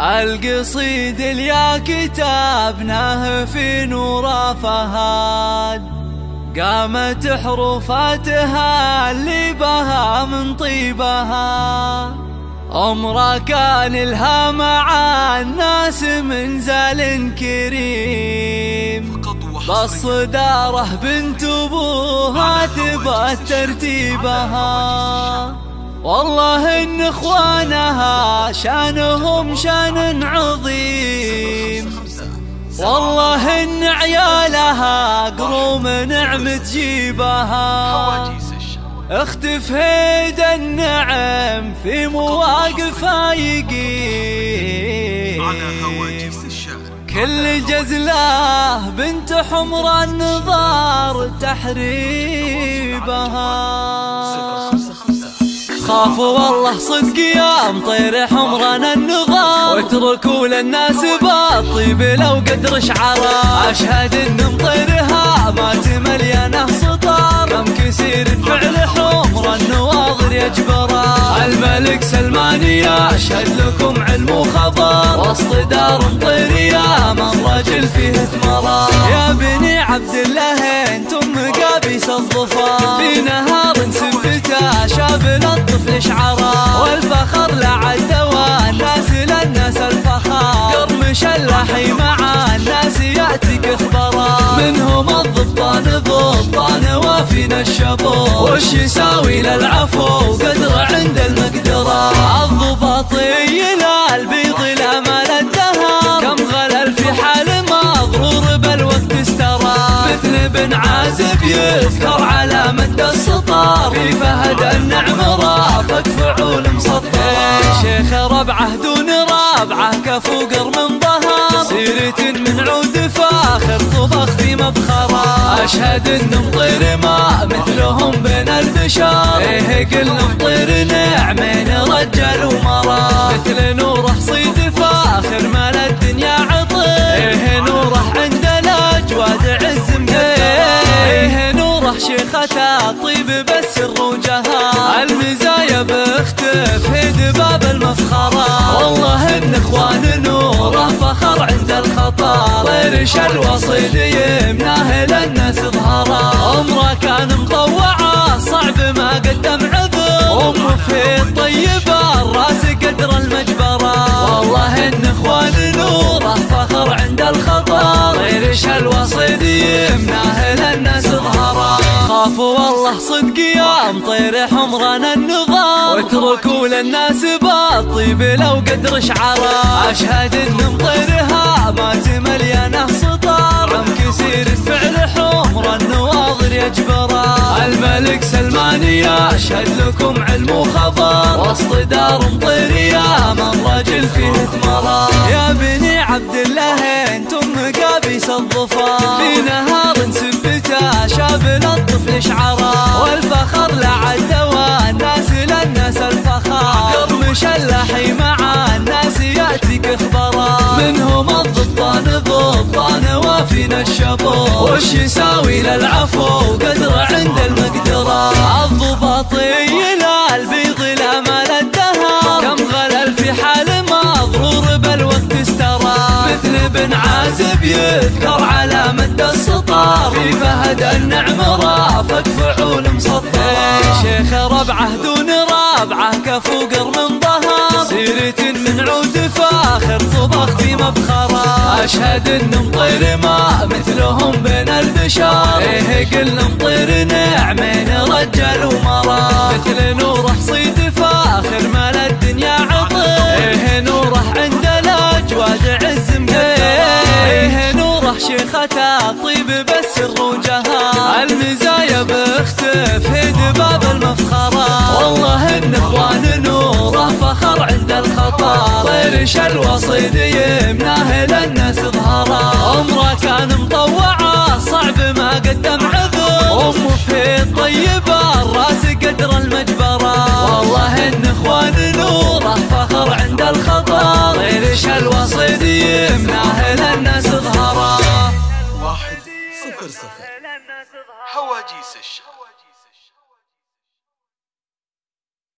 القصيد اللي كتبناه في نور فهاد، قامت حروفاتها اللي بها من طيبها. عمره كان لها مع الناس من زال كريم، بالصدارة بنت ابوها ثبت ترتيبها. والله ان اخوانها شانهم شان عظيم، والله ان عيالها قروم نعم تجيبها. اختف هيد النعم في مواقفها يقيم، كل جزله بنت حمر النظار تحريبها. خافوا والله صدق يا مطير حمران النظار، واتركوا للناس بالطيب لو قدر شعرا. اشهد ان مطيرها مات مليانه سطار، كم كثير فعل حمر النواظر يجبرا. الملك سلمان يشهد لكم علم وخبر، وسط دار مطيريا من رجل فيه ثمرا. يا بني عبد الله انتم مقابيس الظفار، في نهار سبته شاب للطفل شعرا. والفخر لعد والناس للناس الفخار، قرمش اللحي مع الناس ياتيك اخبارا. منهم الضبطان ضبطان وافينا الشبور، وش يساوي للعفو قدر عند المقدرة. الضباطي للبيض الامل الدهر، كم غلل في حال مضرور بالوقت استرى. مثل بن عازب يذكر على مد السطار، في فهد النعم رافق فعول مسطر. شيخ ربعه دون رابعه كفو قرن ظهر، سيرة من عود فاخر طبخ في مبخرة. اشهد ان مطير ما مثلهم بين البشر، ايه قل مطير نعمين رجال ومرا. مثل نوره صيد فاخر مال الدنيا عطر، ايه نوره عند الاجواد عز ايه نوره شيخته طيب بالسر وجهها. المزايا باختف هيد باب المفخرة، والله ان اخوان نوره فخر عند الخطر. طيرش الوصيد يمناه للناس ظهرا، عمره كان مطوعه صعب ما قدم عذر. ام في الطيبه الراس قدر المجبره، والله ان اخوان نوره فخر عند الخطر. طيرش الوصيد يمناه للناس ظهرا. خافوا والله صدق يا مطير حمران النظار، واتركوا للناس بالطيب لو قدر شعرا. اشهد ان مطيرها مات مليانه سطار، كم كثير فعل حمر النواظر يجبرا. الملك سلمان يشهد لكم علم وخبر، وسط دار مطيريا من رجل فيه ثمرا. يا بني عبد الله انتم مقابيس الظفار، في نهار سبته شاب للطفل شعرا. والفخر لعد والناس للناس الفخار، قرمش اللحي مع الناس ياتيك اخبارا. منهم الضبطان ضبطان وافينا الشبور، وش يساوي للعفو قدر عند المقدرة. الضباطي للبيض الامل الدهر، كم غلل في حال مضرور بالوقت استرى. مثل بن عازب يذكر على مد السطار، في فهد النعم رافق فعول مسطر. شيخ ربعه دون رابعه كفو قرن ظهر، سيرة من عود فاخر طبخ في مبخرة. اشهد ان مطير ما مثلهم بين البشر، ايه قل مطير نعمين رجال ومرا. مثل نوره صيد فاخر مال الدنيا عطر، ايه نوره عند الاجواد عز ايه نوره شيخته طيب بالسر وجهها. المزايا باختف هيد باب المفخرة، والله ان اخوان نوره فخر عند الخطر. طيرش الوصيد يمناه للناس ظهرا، عمره كان مطوعه صعب ما قدم عذر. ام في الطيبه الراس قدر المجبره، والله ان اخوان نوره فخر عند الخطر. طيرش الوصيد يمناه للناس ظهرا. 1-0 حواجيس الشعر.